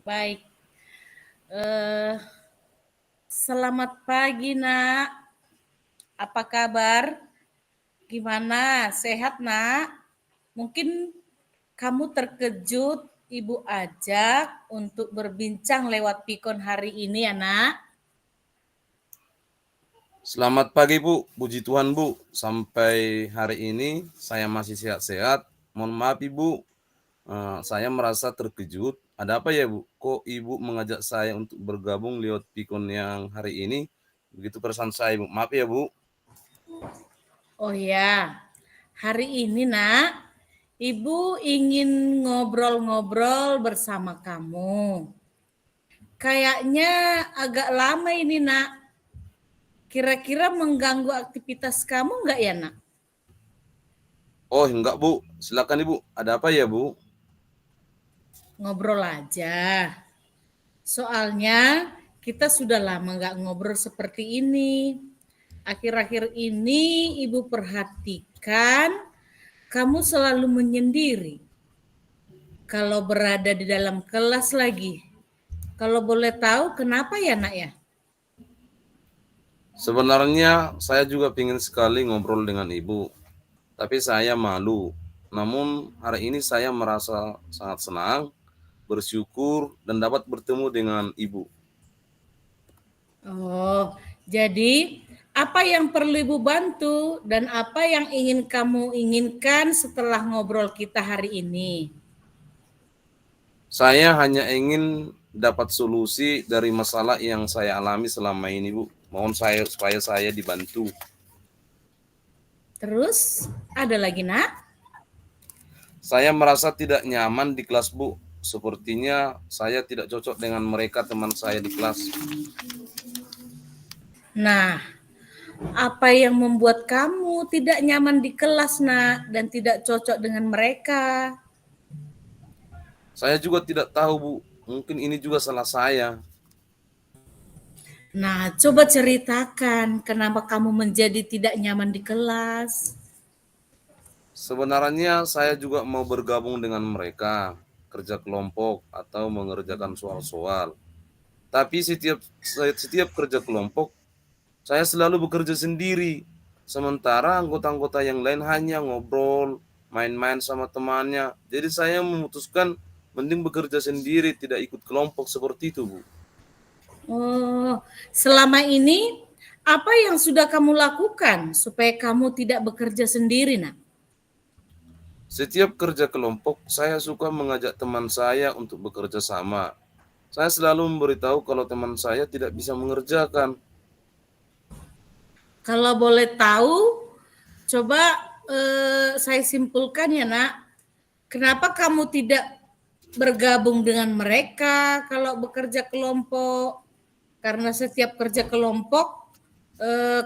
Baik. Eh, Selamat pagi, Nak. Apa kabar? Gimana? Sehat, Nak? Mungkin kamu terkejut Ibu ajak untuk berbincang lewat Pikon hari ini ya, Nak. Selamat pagi Bu, puji Tuhan Bu. Sampai hari ini saya masih sehat-sehat. Mohon maaf Ibu, saya merasa terkejut. Ada apa ya Bu? Kok Ibu mengajak saya untuk bergabung lewat Pikon yang hari ini? Begitu perasaan saya Bu. Maaf ya Bu. Oh ya, hari ini Nak, Ibu ingin ngobrol-ngobrol bersama kamu. Kayaknya agak lama ini Nak. Kira-kira mengganggu aktivitas kamu nggak ya Nak? Oh enggak Bu, silakan Ibu. Ada apa ya Bu? Ngobrol aja. Soalnya kita sudah lama nggak ngobrol seperti ini. Akhir-akhir ini Ibu perhatikan kamu selalu menyendiri. Kalau berada di dalam kelas lagi. Kalau boleh tahu kenapa ya Nak ya? Sebenarnya saya juga ingin sekali ngobrol dengan Ibu, tapi saya malu. Namun hari ini saya merasa sangat senang, bersyukur, dan dapat bertemu dengan Ibu. Oh, jadi apa yang perlu Ibu bantu dan apa yang ingin kamu inginkan setelah ngobrol kita hari ini? Saya hanya ingin dapat solusi dari masalah yang saya alami selama ini, Bu. Mohon saya supaya saya dibantu. Terus ada lagi Nak? Saya merasa tidak nyaman di kelas, Bu. Sepertinya saya tidak cocok dengan mereka teman saya di kelas. Nah, apa yang membuat kamu tidak nyaman di kelas, Nak, dan tidak cocok dengan mereka? Saya juga tidak tahu, Bu. Mungkin ini juga salah saya. Nah, coba ceritakan kenapa kamu menjadi tidak nyaman di kelas. Sebenarnya saya juga mau bergabung dengan mereka, kerja kelompok atau mengerjakan soal-soal. Tapi setiap kerja kelompok saya selalu bekerja sendiri, sementara anggota-anggota yang lain hanya ngobrol, main-main sama temannya. Jadi saya memutuskan mending bekerja sendiri, tidak ikut kelompok seperti itu, Bu. Oh, selama ini apa yang sudah kamu lakukan supaya kamu tidak bekerja sendiri, Nak? Setiap kerja kelompok, saya suka mengajak teman saya untuk bekerja sama. Saya selalu memberitahu kalau teman saya tidak bisa mengerjakan. Kalau boleh tahu, coba saya simpulkan ya, Nak. Kenapa kamu tidak bergabung dengan mereka kalau bekerja kelompok? Karena setiap kerja kelompok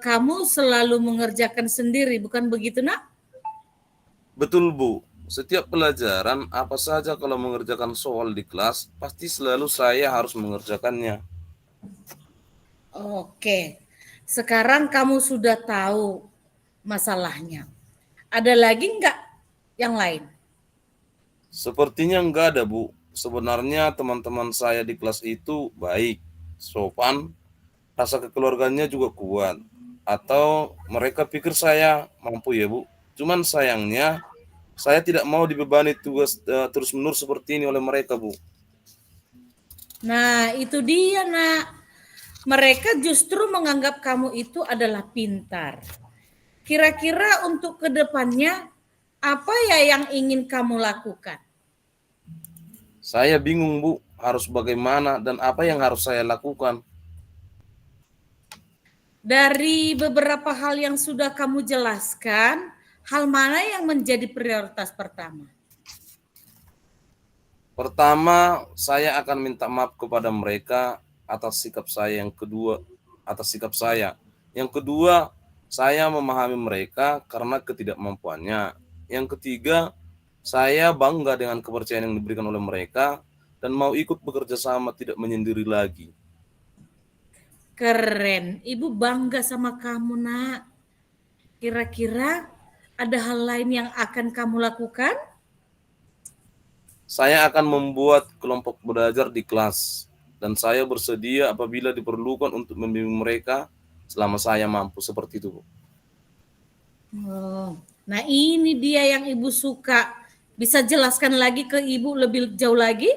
kamu selalu mengerjakan sendiri, bukan begitu Nak? Betul, Bu. Setiap pelajaran, apa saja kalau mengerjakan soal di kelas, pasti selalu saya harus mengerjakannya. Oke, sekarang kamu sudah tahu masalahnya. Ada lagi nggak yang lain? Sepertinya enggak ada, Bu. Sebenarnya teman-teman saya di kelas itu baik, sopan, rasa kekeluarganya juga kuat. Atau mereka pikir saya mampu ya, Bu. Cuman sayangnya saya tidak mau dibebani tugas terus-menerus seperti ini oleh mereka, Bu. Nah, itu dia Nak. Mereka justru menganggap kamu itu adalah pintar. Kira-kira untuk kedepannya apa ya yang ingin kamu lakukan? Saya bingung, Bu, harus bagaimana dan apa yang harus saya lakukan. Dari beberapa hal yang sudah kamu jelaskan, hal mana yang menjadi prioritas pertama? Pertama, saya akan minta maaf kepada mereka atas sikap saya. Yang kedua, saya memahami mereka karena ketidakmampuannya. Yang ketiga, saya bangga dengan kepercayaan yang diberikan oleh mereka dan mau ikut bekerja sama, tidak menyendiri lagi. Keren, Ibu bangga sama kamu Nak. Kira-kira ada hal lain yang akan kamu lakukan? saya akan membuat kelompok belajar di kelas dan saya bersedia apabila diperlukan untuk membimbing mereka selama saya mampu seperti itu, Bu. Oh, nah ini dia yang Ibu suka. Bisa jelaskan lagi ke Ibu lebih jauh lagi?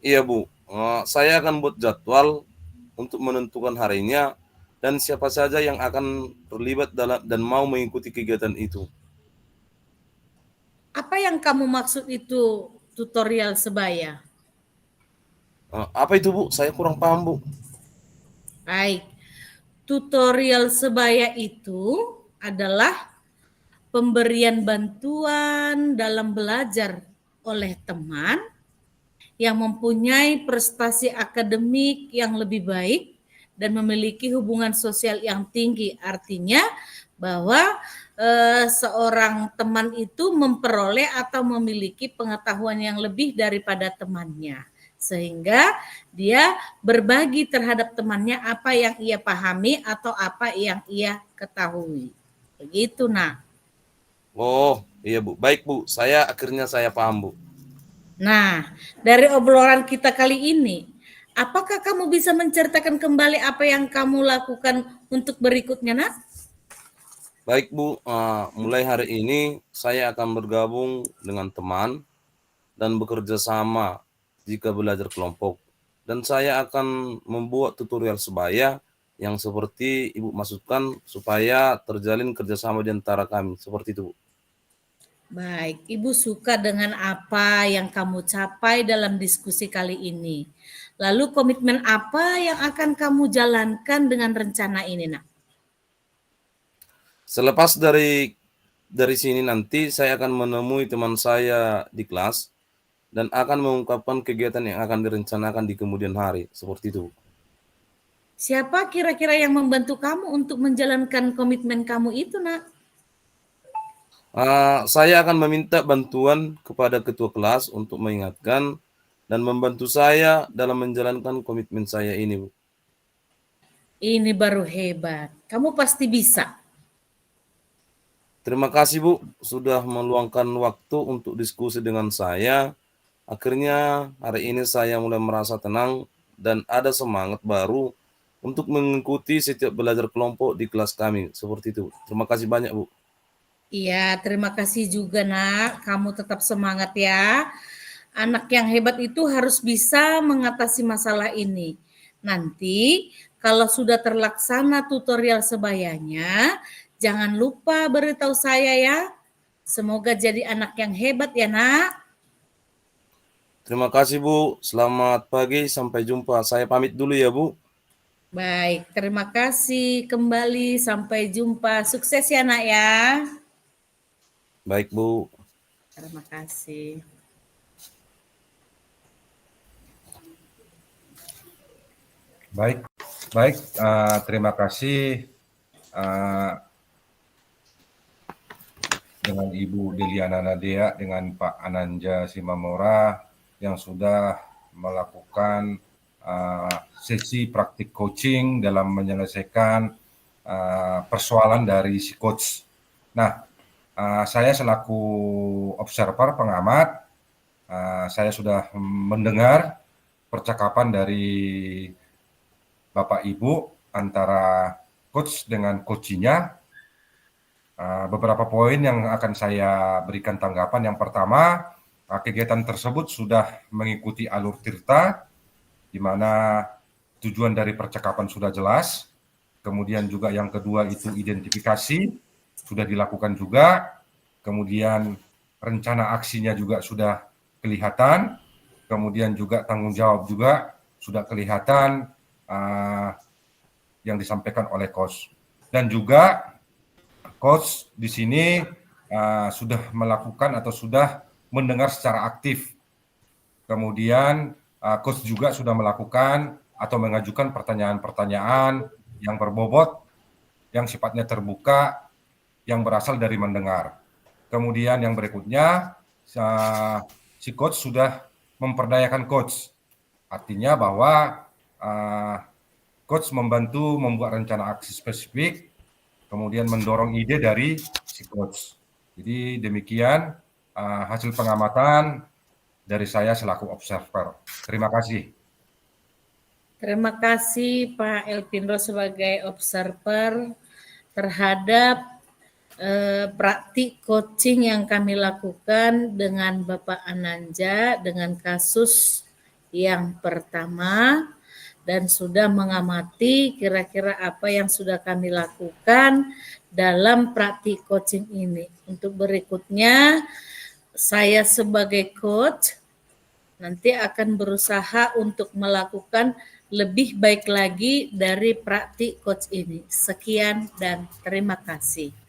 Iya, Bu. Saya akan buat jadwal untuk menentukan harinya dan siapa saja yang akan terlibat dalam dan mau mengikuti kegiatan itu. Apa yang kamu maksud itu tutorial sebaya? Apa itu, Bu? Saya kurang paham, Bu. Baik, tutorial sebaya itu adalah pemberian bantuan dalam belajar oleh teman yang mempunyai prestasi akademik yang lebih baik dan memiliki hubungan sosial yang tinggi. Artinya bahwa seorang teman itu memperoleh atau memiliki pengetahuan yang lebih daripada temannya. Sehingga dia berbagi terhadap temannya apa yang ia pahami atau apa yang ia ketahui. Begitu, nak. Oh, iya, Bu. Baik, Bu. Akhirnya saya paham, Bu. Nah, dari obrolan kita kali ini, apakah kamu bisa menceritakan kembali apa yang kamu lakukan untuk berikutnya, nak? Baik, Bu. Mulai hari ini saya akan bergabung dengan teman dan bekerja sama jika belajar kelompok. Dan saya akan membuat tutorial sebaya yang seperti Ibu maksudkan supaya terjalin kerjasama di antara kami. Seperti itu, Bu. Baik, Ibu suka dengan apa yang kamu capai dalam diskusi kali ini. Lalu komitmen apa yang akan kamu jalankan dengan rencana ini, nak? Selepas dari sini nanti saya akan menemui teman saya di kelas dan akan mengungkapkan kegiatan yang akan direncanakan di kemudian hari. Seperti itu, Bu. Siapa kira-kira yang membantu kamu untuk menjalankan komitmen kamu itu, nak? Saya akan meminta bantuan kepada ketua kelas untuk mengingatkan dan membantu saya dalam menjalankan komitmen saya ini, Bu. Ini baru hebat. Kamu pasti bisa. Terima kasih, Bu, sudah meluangkan waktu untuk diskusi dengan saya. Akhirnya hari ini saya mulai merasa tenang dan ada semangat baru untuk mengikuti setiap belajar kelompok di kelas kami. Seperti itu. Terima kasih banyak, Bu. Iya, terima kasih juga, nak. Kamu tetap semangat ya. Anak yang hebat itu harus bisa mengatasi masalah ini. Nanti, kalau sudah terlaksana tutorial sebayanya, jangan lupa beritahu saya ya. Semoga jadi anak yang hebat ya, nak. Terima kasih, Bu. Selamat pagi, sampai jumpa. Saya pamit dulu ya, Bu. Baik, terima kasih kembali. Sampai jumpa. Sukses ya, nak ya. Baik, Bu. Terima kasih. Baik, baik. Terima kasih dengan Ibu Deliana Nadia dengan Pak Ananja Simamora yang sudah melakukan sesi praktik coaching dalam menyelesaikan persoalan dari si coach. Nah, saya selaku observer pengamat, saya sudah mendengar percakapan dari Bapak Ibu antara coach dengan coachinya. Beberapa poin yang akan saya berikan tanggapan. Yang pertama, kegiatan tersebut sudah mengikuti alur tirta, di mana tujuan dari percakapan sudah jelas. Kemudian juga yang kedua itu identifikasi, sudah dilakukan juga. Kemudian rencana aksinya juga sudah kelihatan. Kemudian juga tanggung jawab juga sudah kelihatan yang disampaikan oleh coach. Dan juga coach di sini sudah melakukan atau sudah mendengar secara aktif. Kemudian coach juga sudah melakukan atau mengajukan pertanyaan-pertanyaan yang berbobot, yang sifatnya terbuka, yang berasal dari mendengar. Kemudian yang berikutnya, si coach sudah memperdayakan coach. Artinya bahwa coach membantu membuat rencana aksi spesifik, kemudian mendorong ide dari si coach. Jadi demikian hasil pengamatan dari saya selaku observer. Terima kasih. Terima kasih Pak Elpindro sebagai observer terhadap praktik coaching yang kami lakukan dengan Bapak Ananja dengan kasus yang pertama, dan sudah mengamati kira-kira apa yang sudah kami lakukan dalam praktik coaching ini. Untuk berikutnya, saya sebagai coach nanti akan berusaha untuk melakukan lebih baik lagi dari praktik coach ini. Sekian dan terima kasih.